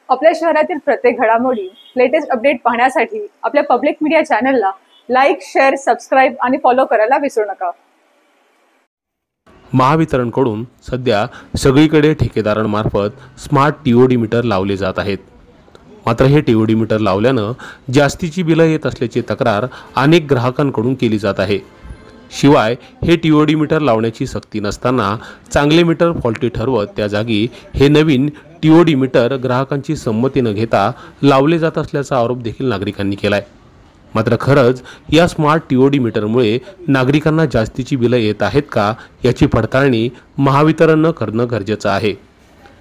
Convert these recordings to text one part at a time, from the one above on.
आपल्या शहरातील प्रत्येक घडामोडी, लेटेस्ट अपडेट पाहण्यासाठी आपल्या पब्लिक मीडिया चॅनलला लाईक, शेअर, सबस्क्राईब आणि फॉलो करायला विसरू नका. महावितरणकडून सध्या सगळीकडे ठेकेदारांमार्फत स्मार्ट टीओडी मीटर लावले जात आहेत. मात्र हे टीओडी मीटर लावल्यानं जास्तीची बिलं येत असल्याची तक्रार अनेक ग्राहकांकडून केली जात आहे. शिवाय हे टीओडी मीटर लावण्याची सक्ती नसताना चांगले मीटर फॉल्टी ठरवत त्या जागी हे नवीन टीओडी मीटर ग्राहकांची संमती न घेता लावले जात असल्याचा आरोप देखील नागरिकांनी केलाय. मात्र खरंच या स्मार्ट टीओडी मीटरमुळे नागरिकांना जास्तीची बिलं येत आहेत का याची पडताळणी महावितरणनं करणं गरजेचं आहे.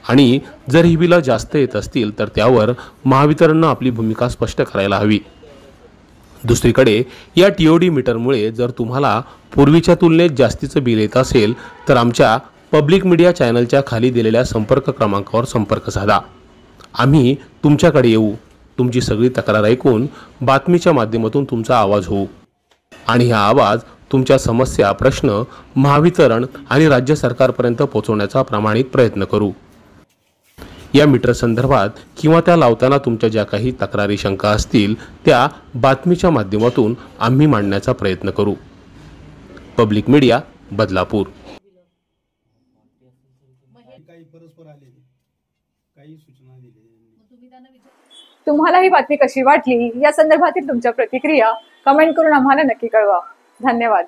आणि जर ही बिलं जास्त येत असतील तर त्यावर महावितरणनं आपली भूमिका स्पष्ट करायला हवी. दुसरीकडे या टीओडी मीटरमुळे जर तुम्हाला पूर्वीच्या तुलनेत जास्तीचं बिल येत असेल तर आमच्या पब्लिक मीडिया चॅनलच्या खाली दिलेल्या संपर्क क्रमांकावर संपर्क साधा. आम्ही तुमच्याकडे येऊ, तुमची सगळी तक्रार ऐकून बातमीच्या माध्यमातून तुमचा आवाज होऊ आणि हा आवाज तुमच्या समस्या, प्रश्न महावितरण आणि राज्य सरकारपर्यंत पोहोचवण्याचा प्रामाणिक प्रयत्न करू. या मीटर संदर्भात किंवा त्या लावताना तुमच्या ज्या काही तक्रारी, शंका असतील त्या बातमीच्या माध्यमातून आम्ही मांडण्याचा प्रयत्न करू. Public media, Badlapur. तुम्हाला ही बातमी कशी वाटली या संदर्भातील तुमच्या प्रतिक्रिया कमेंट करून आम्हाला नक्की कळवा. धन्यवाद.